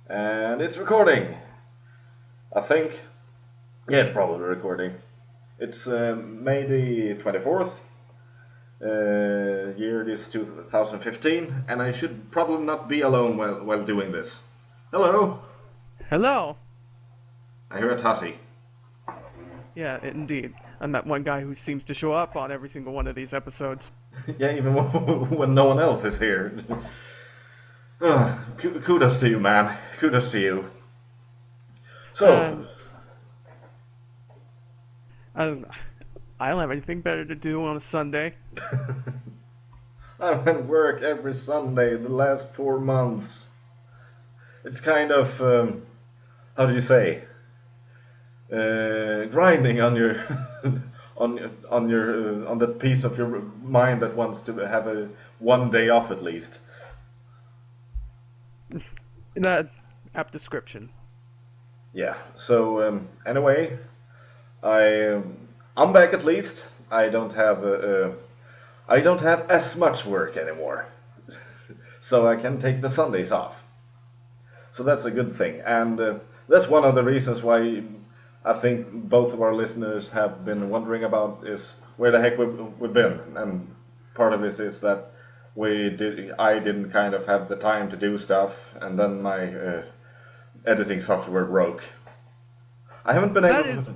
And it's recording. I think. Yeah, it's probably recording. It's May the 24th. Year is 2015, and I should probably not be alone while doing this. Hello! Hello. I hear a Tazy. Yeah, indeed. I'm that one guy who seems to show up on every single one of these episodes. Yeah, even when no one else is here. Kudos to you, man. Kudos to you. So, And I, I don't have anything better to do on a Sunday. I'm at work every Sunday the last 4 months. It's kind of, how do you say, grinding on your on that piece of your mind that wants to have a one day off at least. That app description. Yeah. So anyway, I'm back at least. I don't have I don't have as much work anymore, so I can take the Sundays off. So that's a good thing, and that's one of the reasons why I think both of our listeners have been wondering about is where the heck we've been, and part of it is that I didn't kind of have the time to do stuff, and then my editing software broke. I haven't been That able, is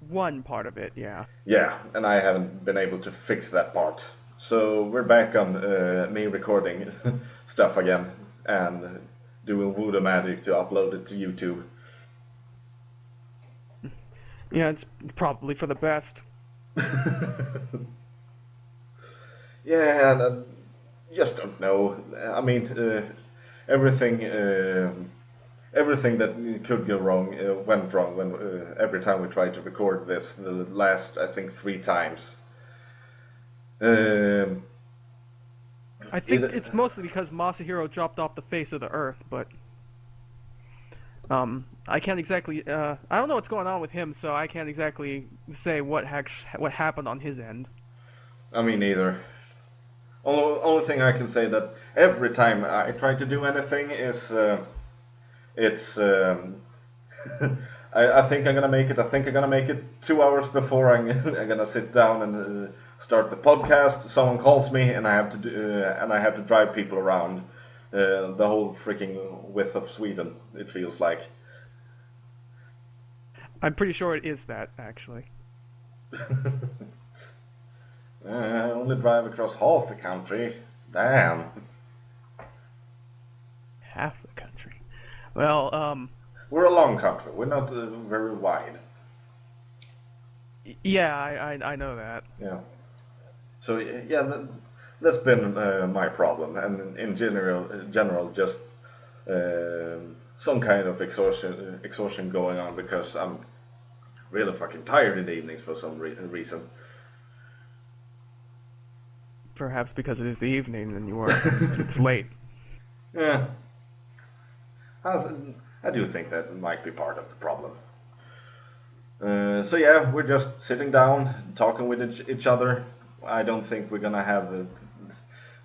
one part of it, yeah. yeah, and I haven't been able to fix that part. So we're back on me recording stuff again and doing voodoo magic to upload it to YouTube. Yeah, it's probably for the best. Yeah, and just don't know. I mean, everything, everything that could go wrong went wrong when every time we tried to record this. The last, I think, 3 times. Um, I think either, it's mostly because Masahiro dropped off the face of the earth, but I can't exactly I don't know what's going on with him, so I can't exactly say what happened on his end. I mean, either. Only thing I can say that every time I try to do anything is it's I think I'm gonna make it. I think I'm gonna make it 2 hours before I'm gonna sit down and start the podcast. Someone calls me, and I have to and I have to drive people around the whole freaking width of Sweden. It feels like. I'm pretty sure it is that, actually. I only drive across half the country. Damn. Half the country. Well, We're a long country. We're not very wide. yeah, I know that. Yeah. So yeah, that's been my problem, and in general, just some kind of exhaustion going on because I'm really fucking tired in the evenings for some reason. Perhaps because it is the evening and it's late. Yeah, I, I do think that might be part of the problem. So yeah, we're just sitting down, talking with each other. I don't think we're gonna have.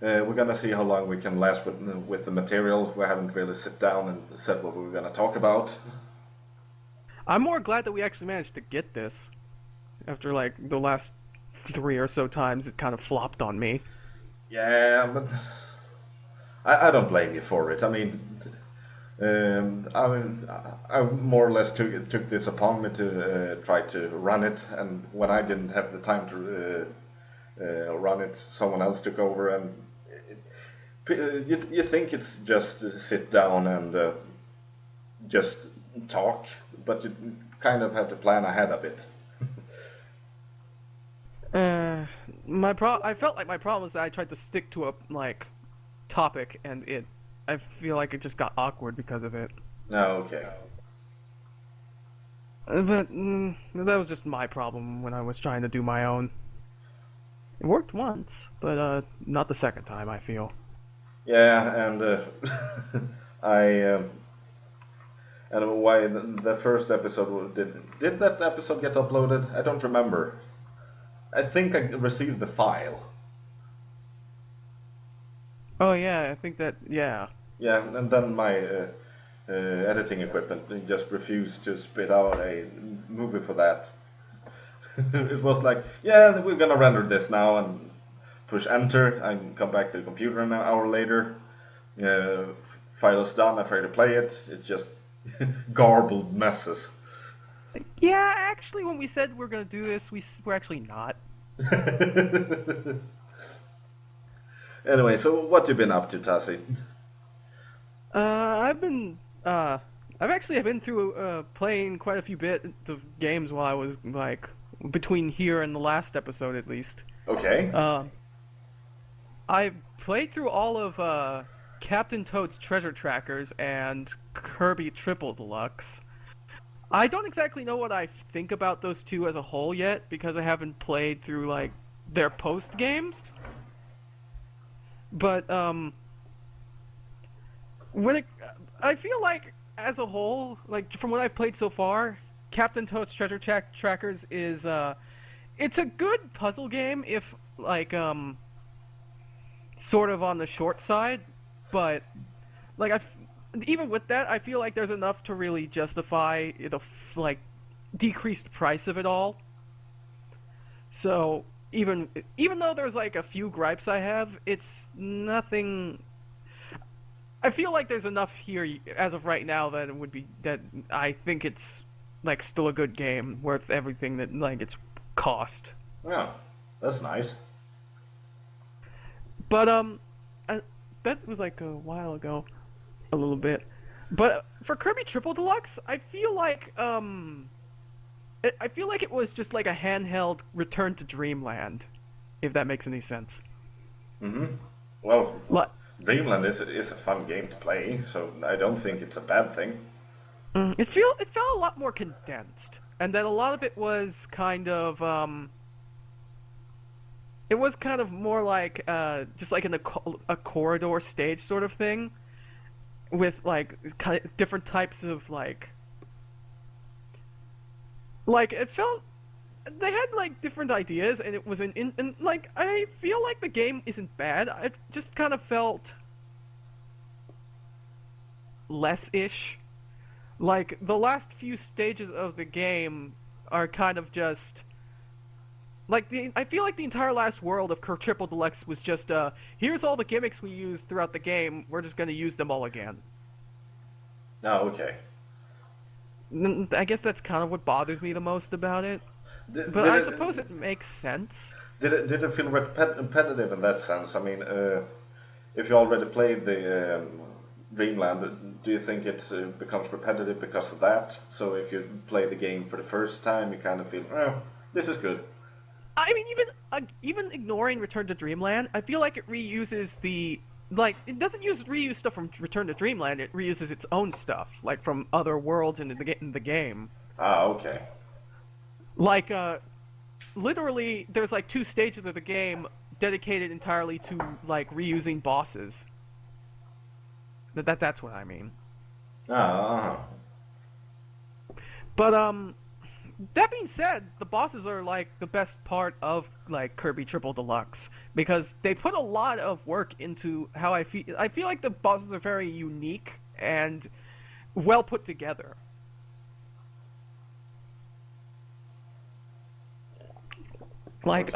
We're gonna see how long we can last with the material. We haven't really sit down and said what we're gonna talk about. I'm more glad that we actually managed to get this after like the last three or so times it kind of flopped on me. Yeah, but I don't blame you for it. I mean, I more or less took this upon me to try to run it, and when I didn't have the time to run it, someone else took over, and you think it's just sit down and just talk, but you kind of have to plan ahead a bit. Uh, I felt like my problem is that I tried to stick to a like topic and I feel like it just got awkward because of it. No, okay. But that was just my problem when I was trying to do my own. It worked once, but not the second time, I feel. Yeah, and I and why the first episode did that episode get uploaded? I don't remember. I think I received the file. Oh yeah, I think that yeah. Yeah, and then my editing equipment. They just refused to spit out a movie for that. It was like, yeah, we're gonna render this now, and push enter and come back to the computer an hour later. Uh, File is done. I try to play it. It's just garbled messes. Yeah, actually, when we said we're gonna do this, we're actually not. Anyway, so what you been up to, Tassie? I've been I've been through playing quite a few bits of games while I was like between here and the last episode at least. Okay. I played through all of Captain Toad's Treasure Trackers and Kirby Triple Deluxe. I don't exactly know what I think about those two as a whole yet because I haven't played through like their post games. But when it, I feel like as a whole, like from what I've played so far, Captain Toad's Trackers is it's a good puzzle game if like sort of on the short side, but like even with that, I feel like there's enough to really justify the like decreased price of it all. So even though there's like a few gripes I have, it's nothing. I feel like there's enough here as of right now that it would be that I think it's like still a good game worth everything that like it's cost. Yeah, that's nice. But that was like a while ago, a little bit. But for Kirby Triple Deluxe, I feel like it was just like a handheld Return to Dreamland, if that makes any sense. Mm-hmm. Well, Like, Dreamland is a fun game to play, so I don't think it's a bad thing. it felt a lot more condensed, and then a lot of it was kind of it was kind of more like just like in a corridor stage sort of thing, with like different types of like it felt they had like different ideas, and it was and like I feel like the game isn't bad. It just kind of felt less-ish. Like the last few stages of the game are kind of just like I feel like the entire last world of Triple Deluxe was just here's all the gimmicks we used throughout the game. We're just gonna use them all again. Oh, okay. I guess that's kind of what bothers me the most about it. But Did I it suppose it makes sense. did it feel repetitive in that sense? I mean, if you already played the Dreamland, do you think it becomes repetitive because of that? So if you play the game for the first time, you kind of feel, oh, this is good. I mean, even ignoring Return to Dreamland, I feel like it reuses the like it doesn't reuse stuff from Return to Dreamland. It reuses its own stuff, like from other worlds in the game. Ah, okay. Like literally, there's like 2 stages of the game dedicated entirely to like reusing bosses. That's what I mean. Ah, But that being said, the bosses are like the best part of like Kirby Triple Deluxe because they put a lot of work into how I feel. I feel like the bosses are very unique and well put together. Like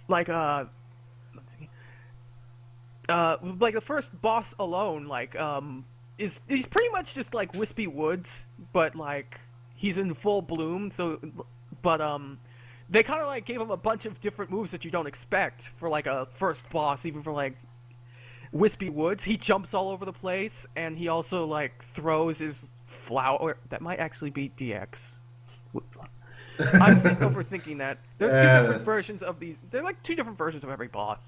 like let's see. Like the first boss alone is he's pretty much just like Wispy Woods, but like he's in full bloom. So, but they kind of like gave him a bunch of different moves that you don't expect for like a first boss, even for like Wispy Woods. He jumps all over the place, and he also like throws his flower. That might actually be DX. I'm overthinking that. There's 2 different versions of these. There's like 2 different versions of every boss.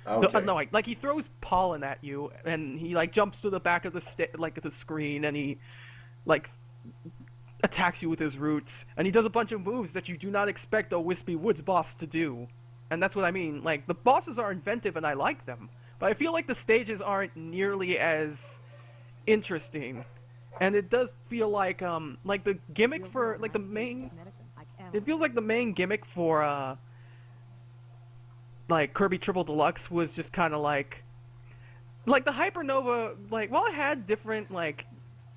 okay. No, like he throws pollen at you, and he like jumps to the back of the screen, and he like attacks you with his roots, and he does a bunch of moves that you do not expect a Wispy Woods boss to do. And that's what I mean. Like the bosses are inventive, and I like them, but I feel like the stages aren't nearly as interesting. And it does feel like the gimmick for like the main. It feels like the main gimmick for like Kirby Triple Deluxe was just kind of like like the Hypernova, like while it had different like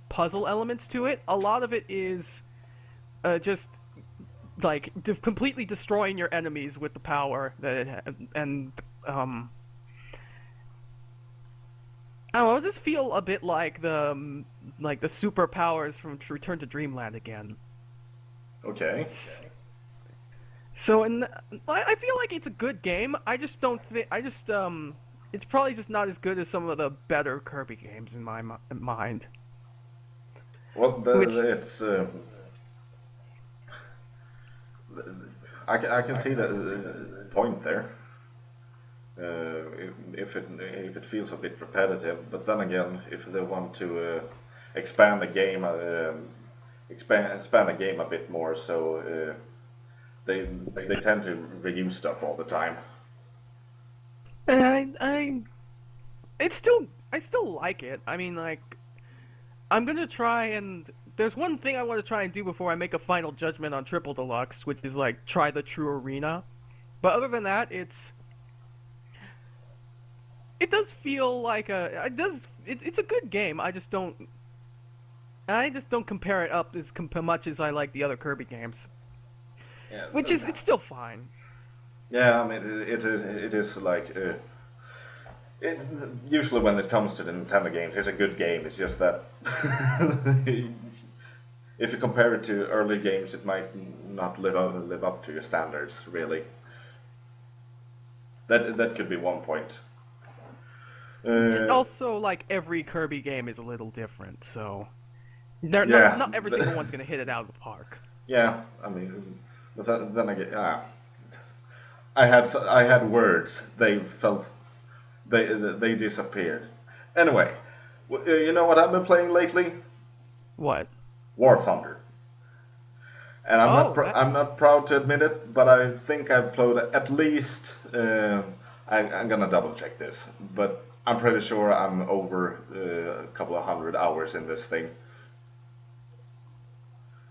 puzzle elements to it, a lot of it is just like completely destroying your enemies with the power that it had, and um, I don't know, I just feel a bit like the superpowers from Return to Dreamland again. Okay. So, and I feel like it's a good game. I just don't think. It's probably just not as good as some of the better Kirby games in my mind. Well, Which, it's I can see the point there. If it feels a bit repetitive, but then again, if they want to expand the game, expand the game a bit more, so they they tend to reuse stuff all the time. I, it's still, I still like it. I mean, like, I'm gonna try and. There's one thing I want to try and do before I make a final judgment on Triple Deluxe, which is like try the true arena. But other than that, it does feel like it's a good game. I just don't compare it up as much as I like the other Kirby games, Yeah, which is it's still fine. yeah. I mean, it is like it, usually when it comes to the Nintendo games, it's a good game. It's just that if you compare it to early games, it might not live up to your standards. Really, that could be one point. It Uh, also, like every Kirby game is a little different, so they're yeah, not every single one's gonna hit it out of the park. yeah. I mean, but then again, I had words. They felt they disappeared. Anyway, you know what I've been playing lately? What? War Thunder. And Oh, that. I'm not proud to admit it, but I think I've played at least. I'm gonna double check this, but I'm pretty sure I'm over a couple of hundred hours in this thing.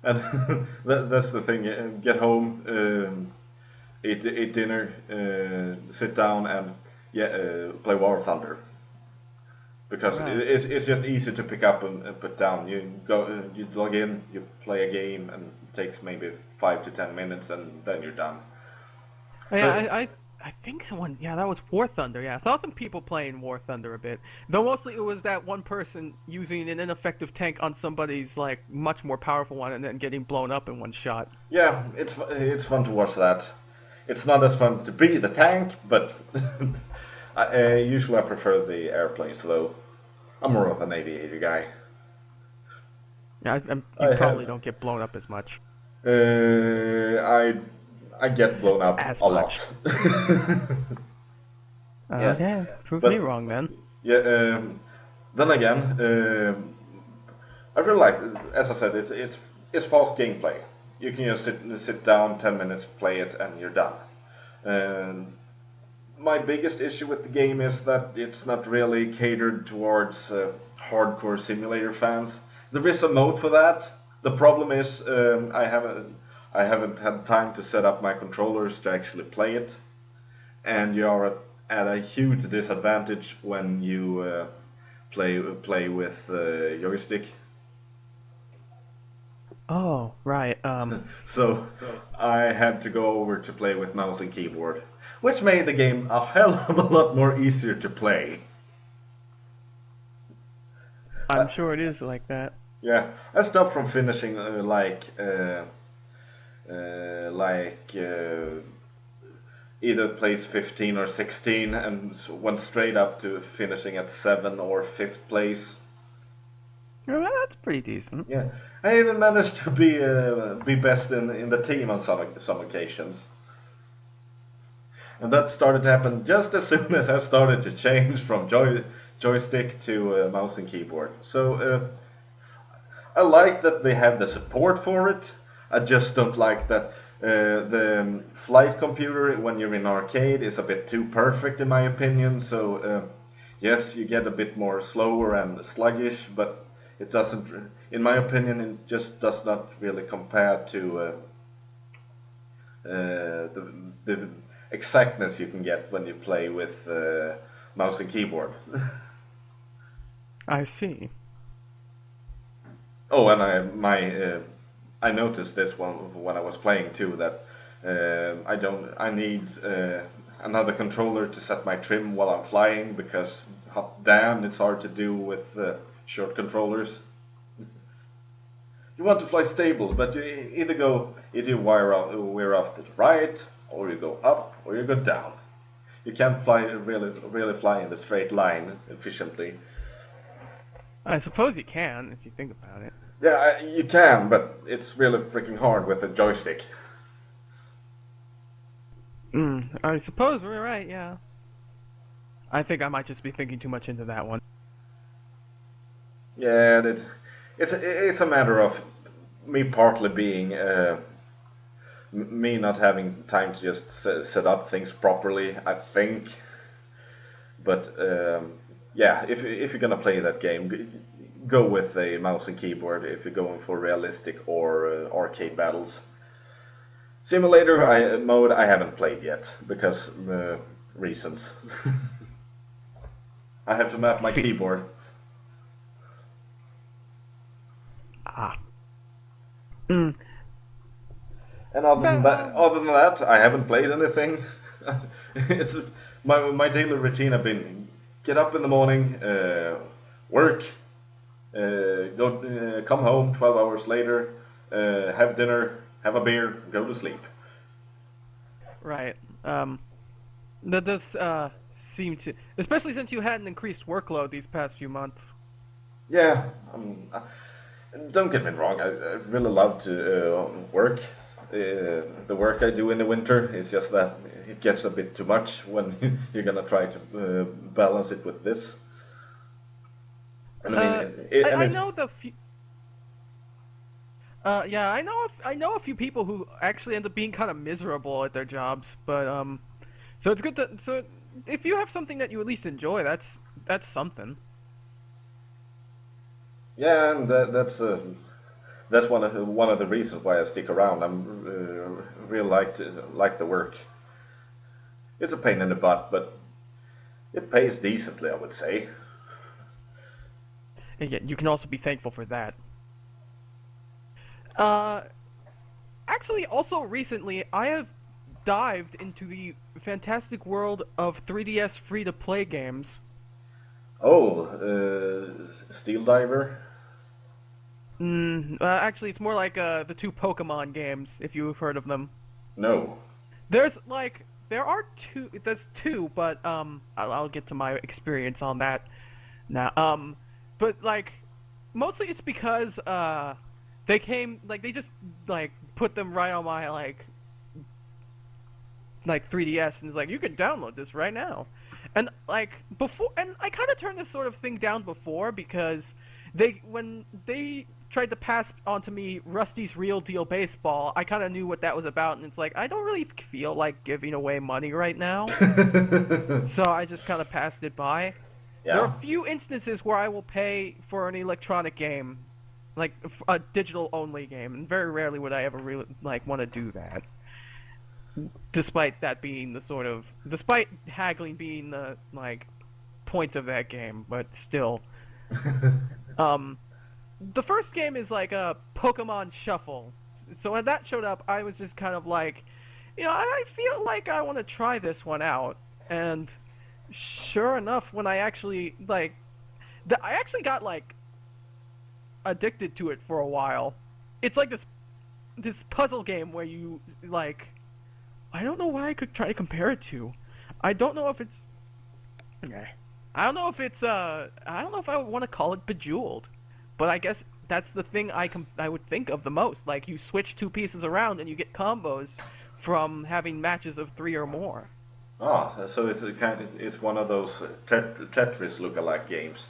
And that's the thing. Get home, eat dinner, sit down, and yeah, play War Thunder because Right. it's just easy to pick up and put down. You go, you log in, you play a game, and it takes maybe 5 to 10 minutes, and then you're done. Yeah, So I think someone. Yeah, that was War Thunder. Yeah, I thought them people playing War Thunder a bit. Though mostly it was that one person using an ineffective tank on somebody's like much more powerful one, and then getting blown up in one shot. yeah, it's fun to watch that. It's not as fun to be the tank, but usually I prefer the airplanes though. I'm more of an aviator guy. Yeah, you I probably have don't get blown up as much. I get blown up As a much. lot. Yeah, Yeah, prove me but wrong then. yeah. Then again, I really like, as I said, it's fast gameplay. You can just sit down, 10 minutes, play it, and you're done. And my biggest issue with the game is that it's not really catered towards hardcore simulator fans. There is a mode for that. The problem is I haven't had time to set up my controllers to actually play it, and you are at a huge disadvantage when you play with joystick. Oh, right. So I had to go over to play with mouse and keyboard, which made the game a hell of a lot more easier to play. Uh, I'm sure it is like that. yeah, I stopped from finishing either place 15 or 16 and went straight up to finishing at 7 or 5th place. Well, that's pretty decent. Yeah, I even managed to be best in the team on some occasions. And that started to happen just as soon as I started to change from joystick to mouse and keyboard. So I like that they have the support for it. I just don't like that the flight computer when you're in arcade is a bit too perfect in my opinion. So yes, you get a bit more slower and sluggish, but it doesn't, in my opinion, it just does not really compare to the exactness you can get when you play with mouse and keyboard. I see. Oh, and I noticed this one when I was playing too, that I need another controller to set my trim while I'm flying, because hot damn, it's hard to do with short controllers. You want to fly stable, but either wear off to the right, or you go up, or you go down. You can't really fly in a straight line efficiently. I suppose you can if you think about it. Yeah, you can, but it's really freaking hard with a joystick. I suppose we're right. Yeah. I think I might just be thinking too much into that one. Yeah, it's a matter of me partly being me not having time to just set up things properly, I think. But yeah, if you're gonna play that game, go with a mouse and keyboard if you're going for realistic or arcade battles. Simulator Right. mode I haven't played yet because reasons. I have to map my Fe- keyboard. ah. Mm. And But other than that, I haven't played anything. It's my daily routine. Have been get up in the morning, work, come home 12 hours later, have dinner, have a beer, go to sleep. right. That does seem to, especially since you had an increased workload these past few months. Yeah, don't get me wrong. I really love to work. The work I do in the winter is just that it gets a bit too much when you're gonna try to balance it with this. And I mean, Uh, and I it's know the few. Yeah, I know a few people who actually end up being kind of miserable at their jobs, but so it's good to so if you have something that you at least enjoy, that's something. yeah, and that's one of the reasons why I stick around. I'm really like the work. It's a pain in the butt, but it pays decently, I would say. And yet, you can also be thankful for that. Uh, Actually, also recently, I have dived into the fantastic world of 3DS free-to-play games. Oh, Steel Diver? Actually, it's more like the two Pokemon games, if you've heard of them. No. There are two. There's two, but I'll get to my experience on that now. But like, mostly it's because they just like put them right on my like 3DS and it's like you can download this right now. And like before, and I kind of turned this sort of thing down before because when they tried to pass on to me Rusty's Real Deal Baseball, I kind of knew what that was about, and it's like I don't really feel like giving away money right now, so I just kind of passed it by. There are a Yeah. few instances where I will pay for an electronic game, like a digital only game, and very rarely would I ever really like want to do that. Despite that being despite haggling being the like point of that game, but still, um, the first game is like a Pokemon Shuffle. So when that showed up, I was just kind of like, I feel like I want to try this one out, and sure enough, when I actually I actually got like addicted to it for a while. It's like this puzzle game where you like I don't know why I could try to compare it to. I don't know if it's I don't know if it's I don't know if I would want to call it Bejeweled. But I guess that's the thing I would think of the most. Like you switch two pieces around and you get combos from having matches of 3 or more. Ah, so it's one of those Tetris lookalike games.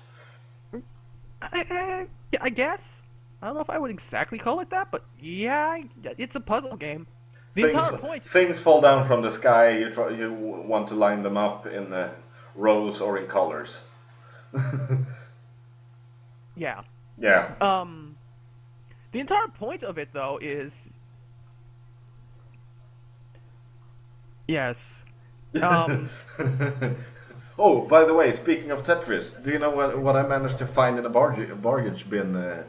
I guess. I don't know if I would exactly call it that, but yeah, it's a puzzle game. The Things entire point. things fall down from the sky. You want to line them up in rows or in colors. Yeah. Yeah. Um the entire point of it though is yes. Um Oh, by the way, speaking of Tetris, do you know what I managed to find in a bargage bin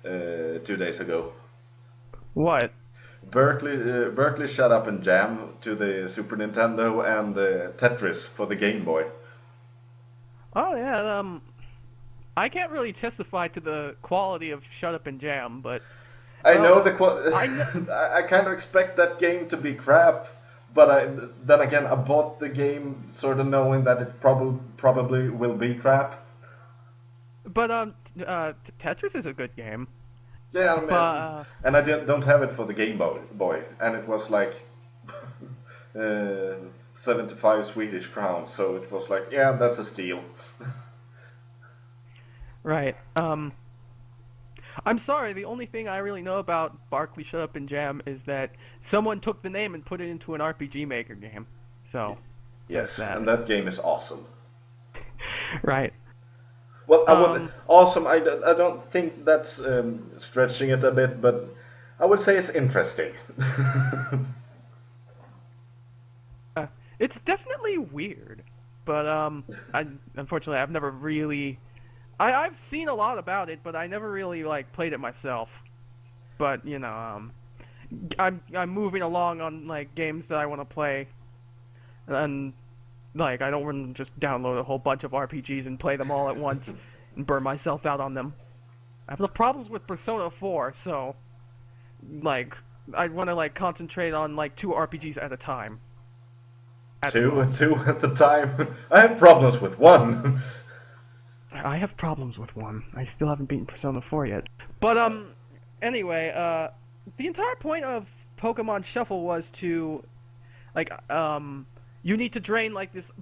2 days ago? What? Berkeley Shut Up and Jam to the Super Nintendo and Tetris for the Game Boy. Oh yeah. I can't really testify to the quality of Shut Up and Jam, but I know well, I know. I kind of expect that game to be crap, but then again I bought the game sort of knowing that it probably will be crap. But Tetris is a good game. Yeah, I But mean, and I don't have it for the Game Boy, and it was like 75 Swedish crowns, so it was like, yeah, that's a steal. right. I'm sorry. The only thing I really know about Barkley Shut Up and Jam is that someone took the name and put it into an RPG Maker game. So there's Yes, that. and that game is awesome. Right. Well, I would Um. awesome. I don't think that's stretching it a bit, but I would say it's interesting. It's definitely weird, but I unfortunately I've never really. I've seen a lot about it, but I never really like played it myself. But I'm moving along on like games that I want to play, and like I don't want to just download a whole bunch of RPGs and play them all at once and burn myself out on them. I have no problems with Persona 4, so like I want to like concentrate on like two RPGs at a time, at the most. Two at the time. I have problems with one. I have problems with one. I still haven't beaten Persona 4 yet. But anyway, the entire point of Pokemon Shuffle was to like you need to drain like this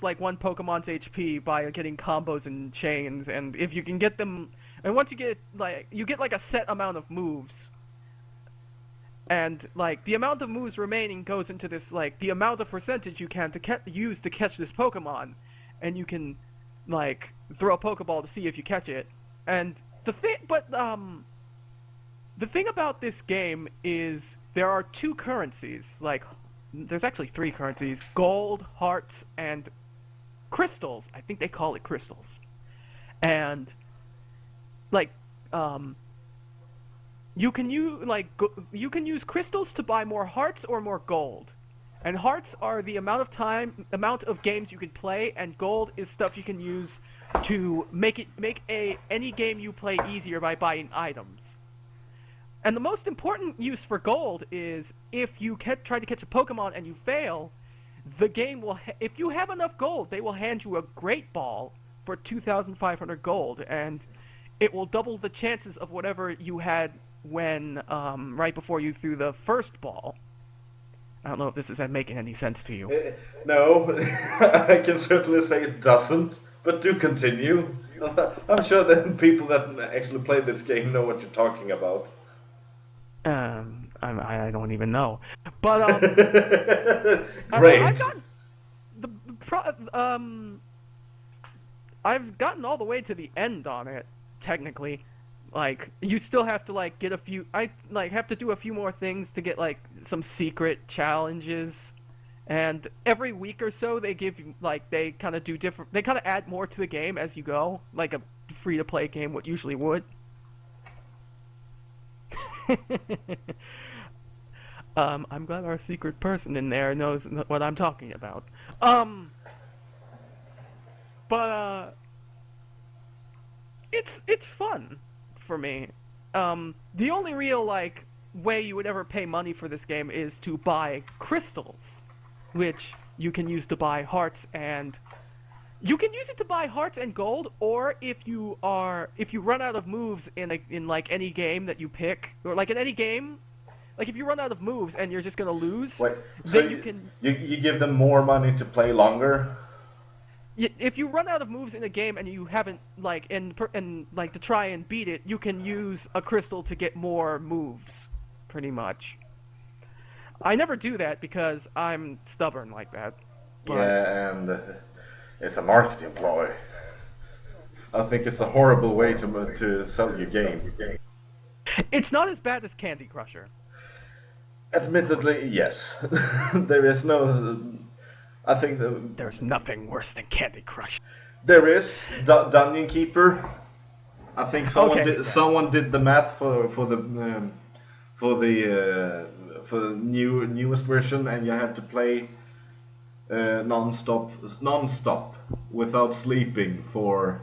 like one Pokemon's HP by getting combos and chains, and if you can get them, and once you get like a set amount of moves, and like the amount of moves remaining goes into this like the amount of percentage you can use to catch this Pokemon, and you can like throw a Pokeball to see if you catch it. And the thing about this game is there are two currencies. Like there's actually three currencies: gold, hearts, and crystals. I think they call it crystals. And like you can use crystals to buy more hearts or more gold. And hearts are the amount of games you can play, and gold is stuff you can use to make any game you play easier by buying items. And the most important use for gold is if you try to catch a Pokemon and you fail, the game will if you have enough gold, they will hand you a Great Ball for 2,500 gold, and it will double the chances of whatever you had when right before you threw the first ball. I don't know if this is making any sense to you. No, I can certainly say it doesn't, but do continue. I'm sure that people that actually play this game know what you're talking about. I don't even know, but Great. I've gotten I've gotten all the way to the end on it. Technically, like you still have to like get a few. I like have to do a few more things to get like some secret challenges, and every week or so they give you like they kind of do different. They kind of add more to the game as you go, like a free to play game would usually would. I'm glad our secret person in there knows what I'm talking about. Um, but it's fun for me. The only real like way you would ever pay money for this game is to buy crystals, which you can use to buy hearts, and you can use it to buy hearts and gold, or if you run out of moves in like any game that you pick, or like in any game, like if you run out of moves and you're just gonna lose, Wait, so then you can. you give them more money to play longer? If you run out of moves in a game and you haven't like and like to try and beat it, you can use a crystal to get more moves, pretty much. I never do that because I'm stubborn like that. But Yeah, and it's a marketing ploy. I think it's a horrible way to sell your game. it's not as bad as Candy Crusher. Admittedly, yes. There is no. I think There's nothing worse than Candy Crush. there is Dungeon Keeper. I think Okay, yes. someone did the math for the newest version, and you have to play non-stop without sleeping for,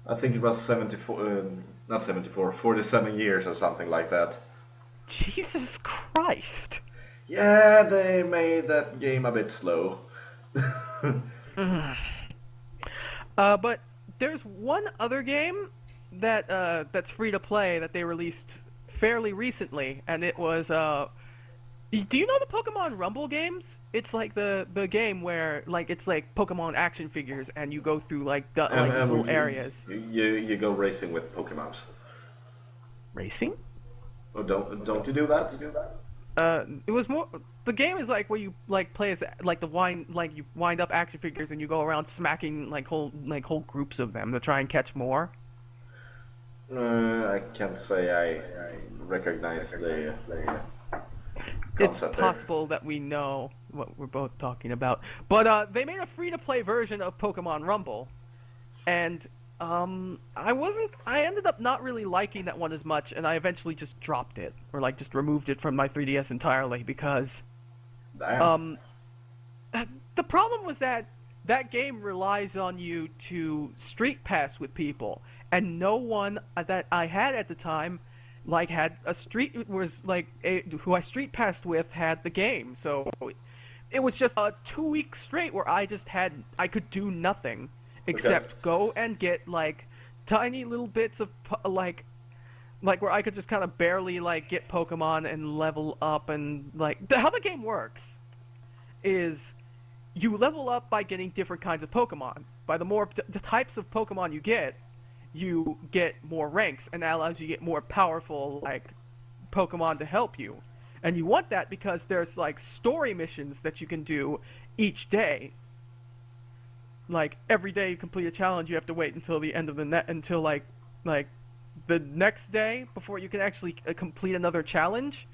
I think it was 74, not 74, 47 years or something like that. Jesus Christ. Yeah, they made that game a bit slow. But there's one other game that's free to play that they released fairly recently, and it was do you know the Pokemon Rumble games? It's like the game where like it's like Pokemon action figures, and you go through like like these little areas. You go racing with Pokemons. Racing? Oh, don't you do that? It was more. The game is like where you like play as like the wind like you wind up action figures and you go around smacking like whole groups of them to try and catch more. I can't say I recognize the It's concept there. possible that we know what we're both talking about, but they made a free-to-play version of Pokemon Rumble, and I ended up not really liking that one as much, and I eventually just dropped it or like just removed it from my 3DS entirely because Damn. um the problem was that that game relies on you to street pass with people, and no one that I had at the time like had a street was like who I street passed with had the game. So it was just a 2 week straight where I could do nothing Okay. except go and get like tiny little bits of like where I could just kind of barely like get Pokemon and level up, and like how the game works is you level up by getting different kinds of Pokemon. By the more the types of Pokemon you get more ranks, and that allows you to get more powerful like Pokemon to help you. And you want that because there's like story missions that you can do each day. Like every day you complete a challenge, you have to wait until the end of the net until like the next day before you can actually complete another challenge.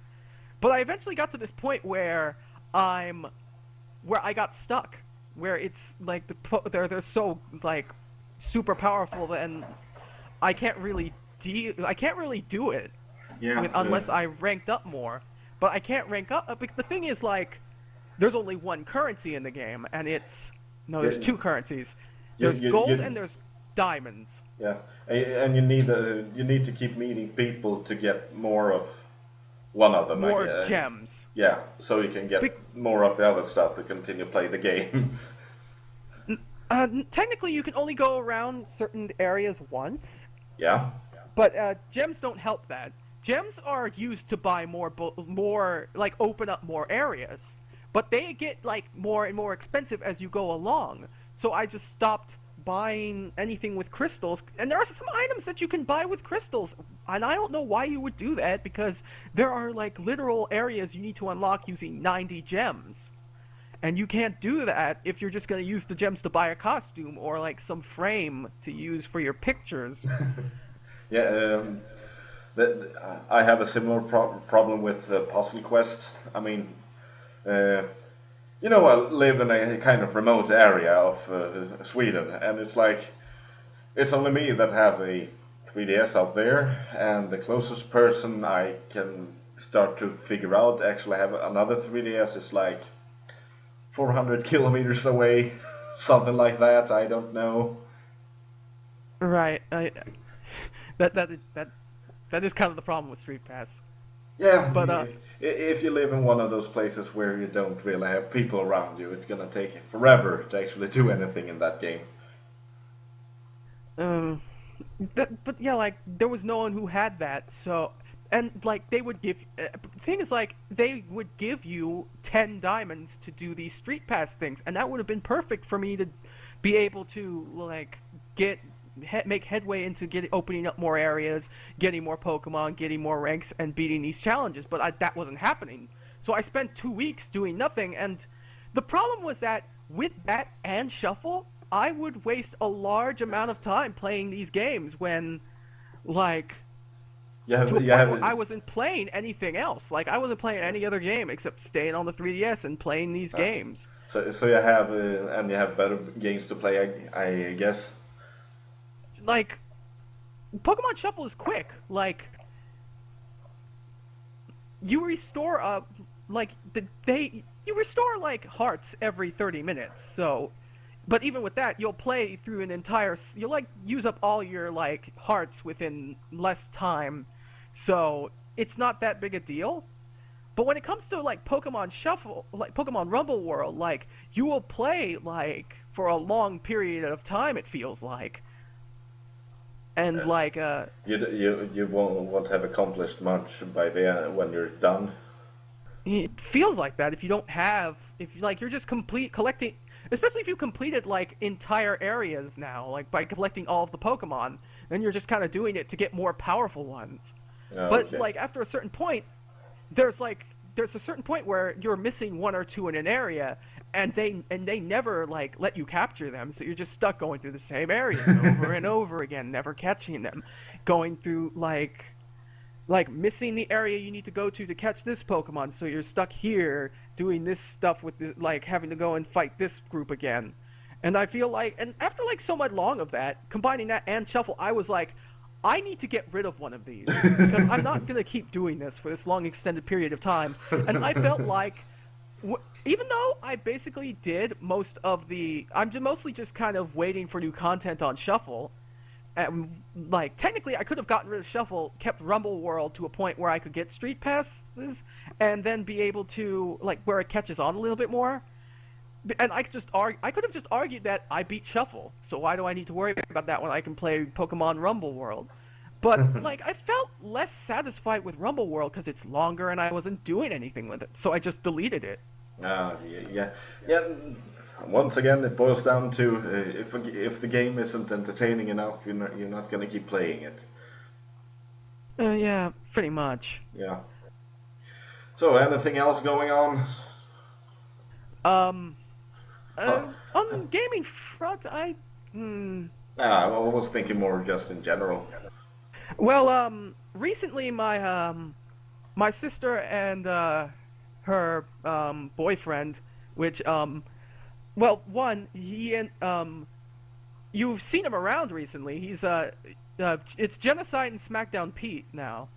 But I eventually got to this point where I got stuck, where it's like they're so like super powerful, and I can't really do it Yeah. unless I ranked up more. But I can't rank up. But the thing is, like, there's only one currency in the game, and it's no, there's You, two currencies. you, There's you, gold you, and there's diamonds. yeah, and you need to keep meeting people to get more of one of them. More gems. Yeah, so you can get Be- more of the other stuff to continue play the game. Technically, you can only go around certain areas once, Yeah. but gems don't help that. Gems are used to buy more like open up more areas, but they get like more and more expensive as you go along. So I just stopped buying anything with crystals, and there are some items that you can buy with crystals, and I don't know why you would do that because there are like literal areas you need to unlock using 90 gems. And you can't do that if you're just going to use the gems to buy a costume or like some frame to use for your pictures. Yeah. I have a similar problem with Puzzle Quest. I mean, uh, I live in a kind of remote area of Sweden, and it's like it's only me that have a 3DS out there, and the closest person I can start to figure out actually have another 3DS is like 400 kilometers away, something like that. I don't know. Right. That that that that is kind of the problem with Street Pass. Yeah, But if you live in one of those places where you don't really have people around you, it's gonna take forever to actually do anything in that game. um but yeah, like there was no one who had that. So and like they would give the thing is like they would give you 10 diamonds to do these Street Pass things, and that would have been perfect for me to be able to like get make headway into getting opening up more areas, getting more Pokemon, getting more ranks, and beating these challenges. But that wasn't happening. So I spent 2 weeks doing nothing, and the problem was that with that and Shuffle, I would waste a large amount of time playing these games when, like, to a you point where have I wasn't playing anything else. Like I wasn't playing any other game except staying on the 3DS and playing these uh, games. so you have and you have better games to play, I guess. Like Pokemon Shuffle is quick. Like you restore like they you restore like hearts every 30 minutes. So but even with that, you'll play through an entire you'll like use up all your like hearts within less time. So it's not that big a deal. But when it comes to like Pokemon Shuffle, like Pokemon Rumble World, like you will play like for a long period of time it feels like. And Uh, like you won't have accomplished much by the when you're done. it feels like that if you don't have if like you're just complete collecting, especially if you completed like entire areas now like by collecting all of the Pokemon, then you're just kind of doing it to get more powerful ones. But Okay. like after a certain point, there's like there's a certain point where you're missing one or two in an area, and they never like let you capture them, so you're just stuck going through the same areas over and over again, never catching them, going through like missing the area you need to go to catch this Pokemon, so you're stuck here doing this stuff with this, like having to go and fight this group again. And I feel like, and after like so much long of that, combining that and Shuffle, I was like, I need to get rid of one of these because I'm not gonna keep doing this for this long extended period of time. And I felt like, even though I basically did most of I'm mostly just kind of waiting for new content on Shuffle. Like technically I could have gotten rid of Shuffle, kept Rumble World to a point where I could get Street Passes and then be able to like where it catches on a little bit more. And I could have just argued that I beat Shuffle, so why do I need to worry about that when I can play Pokemon Rumble World? But like I felt less satisfied with Rumble World because it's longer and I wasn't doing anything with it, so I just deleted it. Yeah, yeah. Once again, it boils down to if the game isn't entertaining enough, you're not gonna keep playing it. Yeah, pretty much. Yeah. So, anything else going on? Um, Huh. on gaming front, I hmm. I was thinking more just in general. Well, recently my sister and her boyfriend, which well, one he and you've seen him around recently. It's Genocide and SmackDown Pete now.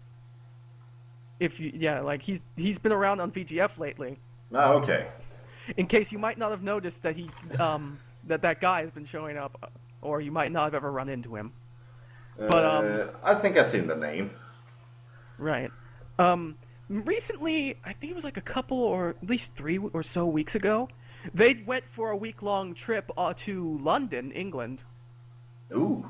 If you yeah, like he's been around on VGF lately. Okay. In case you might not have noticed that that guy has been showing up, or you might not have ever run into him. But I think I've seen the name. right. Um, recently, I think it was like a couple or at least 3 or so weeks ago, they went for a week-long trip to London, England. Ooh.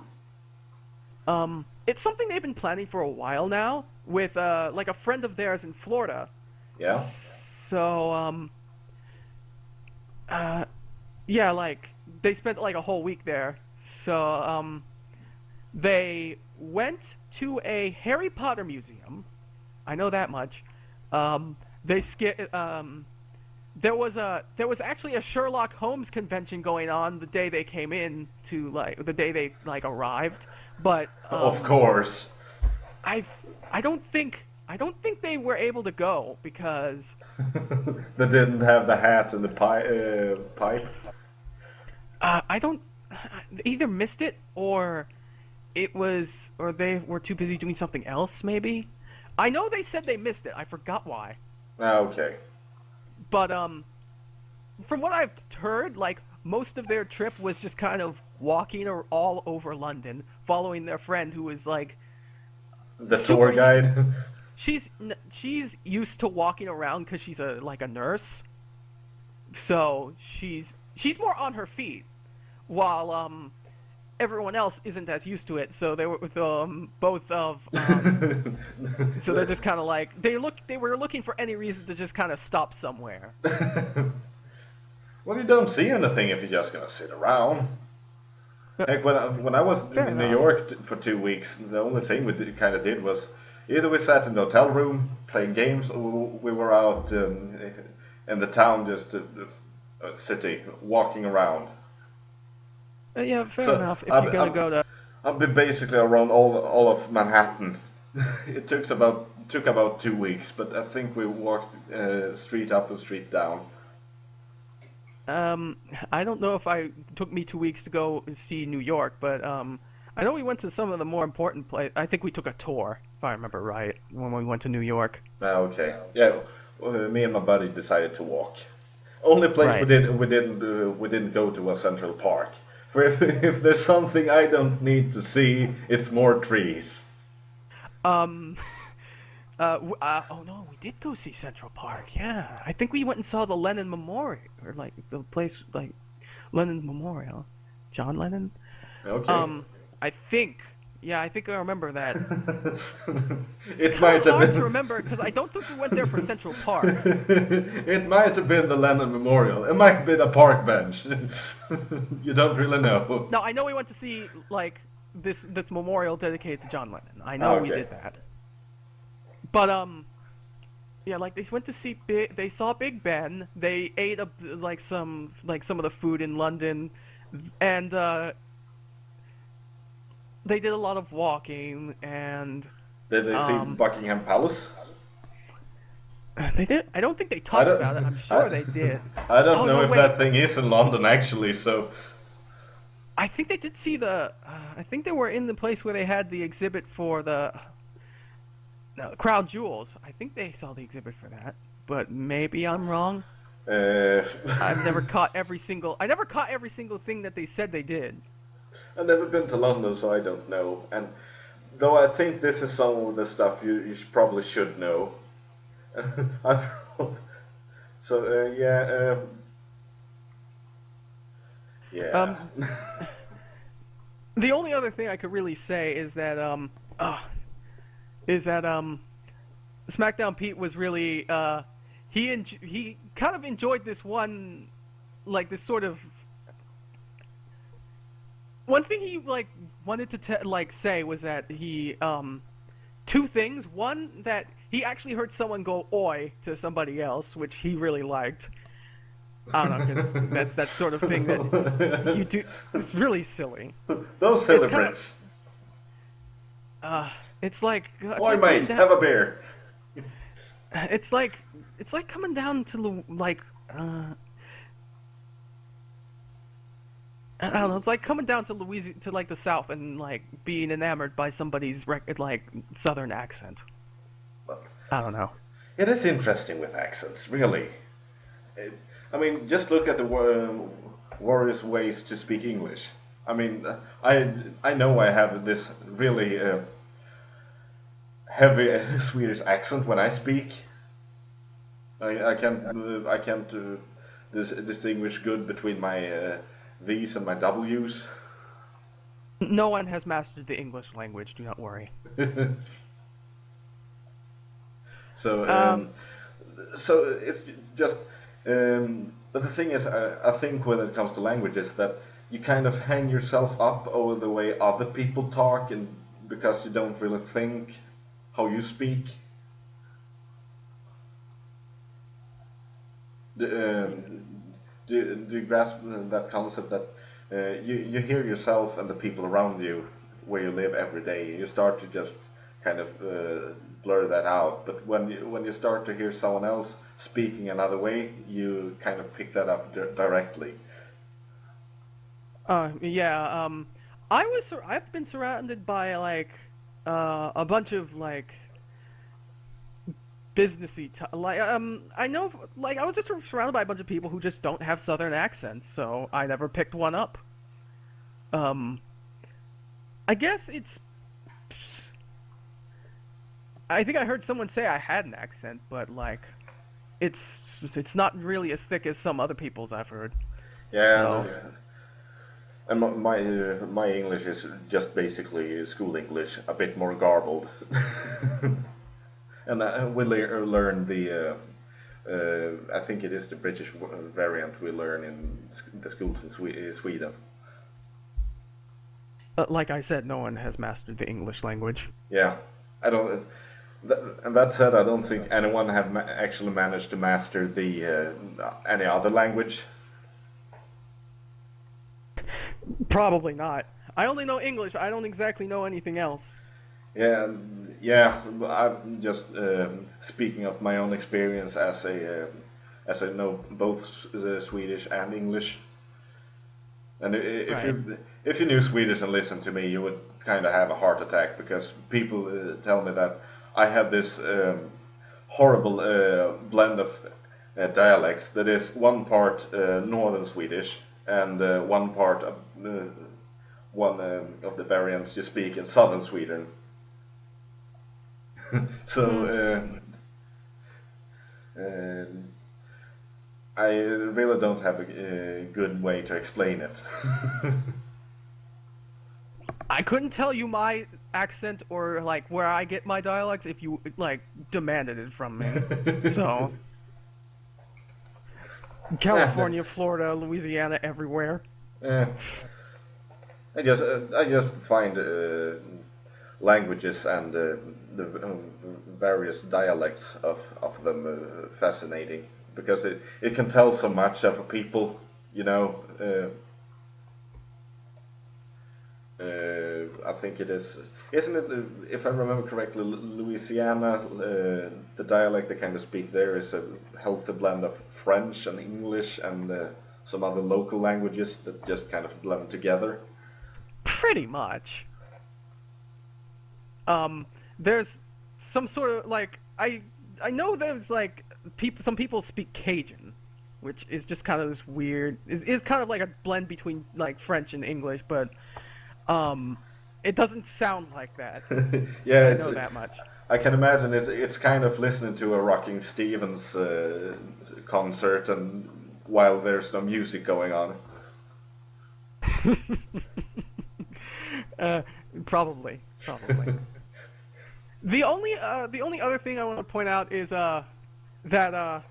It's something they've been planning for a while now with like a friend of theirs in Florida. Yeah. So uh, yeah, like they spent like a whole week there. So they went to a Harry Potter museum. I know that much. They skip. There was actually a Sherlock Holmes convention going on the day they came in to like the day they like arrived, but Of course. I I don't think they were able to go because They didn't have the hat and the pipe. I don't either missed it or or they were too busy doing something else maybe. I know they said they missed it. I forgot why. Okay. But from what I've heard, like most of their trip was just kind of walking all over London, following their friend who was like The tour super. guide. She's used to walking around because she's a nurse, so she's more on her feet, while everyone else isn't as used to it. So they were with both of so they're just kind of like they were looking for any reason to just kind of stop somewhere. Well, you don't see anything if you're just gonna sit around. Heck, when I was Fair in New enough. York for 2 weeks, the only thing we kind of did was either we sat in the hotel room playing games, or we were out in the town, just city, walking around. Yeah, fair So enough. If you're gonna go to I've been basically around all of Manhattan. It took about 2 weeks, but I think we walked street up and street down. Um, I don't know if I took me 2 weeks to go see New York, but I know we went to some of the more important places. I think we took a tour, if I remember right, when we went to New York. Ah, okay, yeah. Me and my buddy decided to walk. Only place Right. we didn't go to was Central Park. For if there's something I don't need to see, it's more trees. Um, oh no, we did go see Central Park. Yeah, I think we went and saw the Lennon Memorial, or like the place like Lennon Memorial, John Lennon. Okay. Um, I think. Yeah, I think I remember that. It's It kind of might have hard to been. remember because I don't think we went there for Central Park. It might have been the Lennon Memorial. It might have been a park bench. You don't really know. No, I know we went to see like this memorial dedicated to John Lennon. I know Ah, we okay. did that. But yeah, like they went to see they saw Big Ben. They ate up like some of the food in London, and they did a lot of walking. And Did they see um, Buckingham Palace? they did. I don't think they I talked about it. don't. I'm sure they did. I don't Oh know no, if wait. that thing is in London actually. So I think they did see the. I think they were in the place where they had the exhibit for the no, Crown Jewels. I think they saw the exhibit for that, but maybe I'm wrong. uh, I've never caught every single. I never caught every single thing that they said they did. I've never been to London, so I don't know. And though I think this is some of the stuff you probably should know. I've so yeah, yeah. Um, the only other thing I could really say is that SmackDown Pete was really he kind of enjoyed this one like this sort of one thing he like wanted to like say was that he two things. One, that he actually heard someone go "oi" to somebody else, which he really liked. I don't know, because that's that sort of thing that you do. It's really silly. Those It's kind of celebrants. uh, it's Oi, like coming mate, down. have a beer. It's like it's like coming down to like uh, I don't know. It's like coming down to Louisiana to like the South and like being enamored by somebody's like Southern accent. But I don't know. it is interesting with accents, really. It, I mean, just look at the various ways to speak English. I mean, I know I have this really heavy Swedish accent when I speak. I can't distinguish good between my V's and my W's. No one has mastered the English language. Do not worry. so Um, so it's just. But the thing is, I think when it comes to languages, that you kind of hang yourself up over the way other people talk, and because you don't really think how you speak. Do you grasp that concept that you hear yourself and the people around you where you live every day? You start to just kind of blur that out. But when you start to hear someone else speaking another way, you kind of pick that up directly. yeah. I've been surrounded by like a bunch of like businessy like I know like I was just surrounded by a bunch of people who just don't have Southern accents, so I never picked one up. Um, I guess it's. I think I heard someone say I had an accent, but like it's not really as thick as some other people's I've heard. Yeah, So and my English is just basically school English, a bit more garbled. And we learn the. I think it is the British variant we learn in the schools in Sweden. like I said, no one has mastered the English language. Yeah, I don't. And that said, I don't think anyone have actually managed to master the any other language. Probably not. I only know English. I don't exactly know anything else. Yeah, Yeah, I'm just speaking of my own experience as I know both Swedish and English. And Right. if you knew Swedish and listened to me, you would kind of have a heart attack because people tell me that I have this horrible blend of dialects that is one part northern Swedish and one of the variants you speak in southern Sweden. So Mm, uh, I really don't have a good way to explain it. I couldn't tell you my accent or like where I get my dialects if you like demanded it from me. So Eh, California, Florida, Louisiana, everywhere. eh, I just find languages and the various dialects of them fascinating because it can tell so much of a people, you know. I think it is, isn't it? If I remember correctly, Louisiana, the dialect they kind of speak there is a healthy blend of French and English and some other local languages that just kind of blend together. Pretty much. Um, there's some sort of like I know there's like people some people speak Cajun, which is just kind of this weird is kind of like a blend between like French and English, but um, it doesn't sound like that. Yeah, I it's. know that much. I can imagine it's kind of listening to a Rocking Stevens concert and while there's no music going on. uh, probably. The only other thing I want to point out is that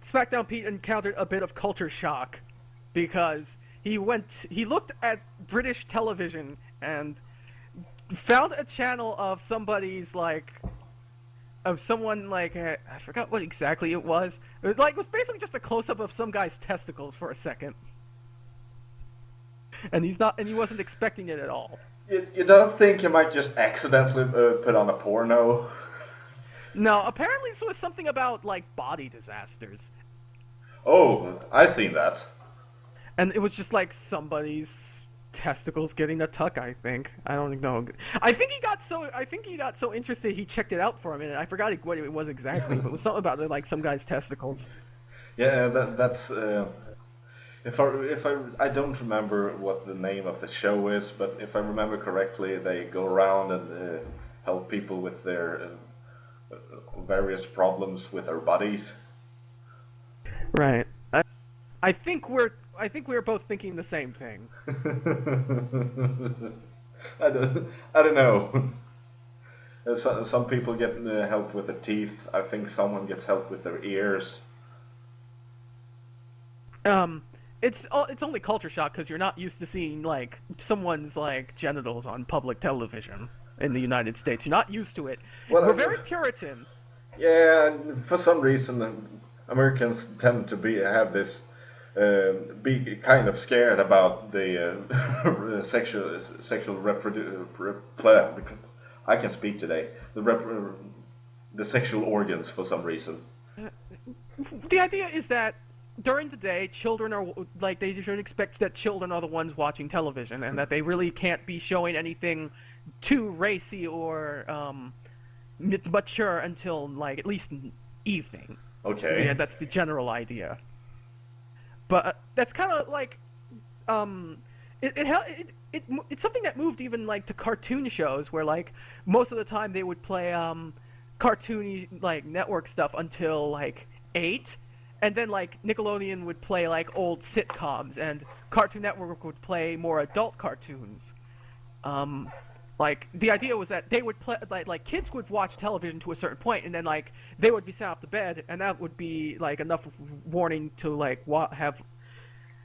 SmackDown Pete encountered a bit of culture shock because he looked at British television and found a channel of somebody's like of someone like I forgot what exactly it was. It was basically just a close up of some guy's testicles for a second, and he wasn't expecting it at all. You don't think you might just accidentally put on a porno? No, apparently this was something about like body disasters, Oh, I've seen that. and it was just like somebody's testicles getting a tuck. I don't know. I think he got so interested he checked it out for a minute. I forgot what it was exactly, but it was something about like some guy's testicles. Yeah, that's if I don't remember what the name of the show is, but if I remember correctly, they go around and help people with their various problems with their bodies. Right. I think we're both thinking the same thing. I don't know. Some people get help with their teeth. I think someone gets help with their ears. Um, it's only culture shock because you're not used to seeing like someone's like genitals on public television in the United States. You're not used to it. Well, We're very Puritan. yeah, for some reason, Americans tend to be kind of scared about the sexual I can speak today. The sexual organs for some reason. The idea is that during the day, children are like they should expect that children are the ones watching television, and that they really can't be showing anything too racy or mature until like at least evening. Yeah, Okay. that's the general idea. But that's kind of like um, it's something that moved even like to cartoon shows where like most of the time they would play cartoony like network stuff until like 8, and then like Nickelodeon would play like old sitcoms and Cartoon Network would play more adult cartoons. um like the idea was that they would play like kids would watch television to a certain point and then like they would be sent off to bed and that would be like enough warning to like have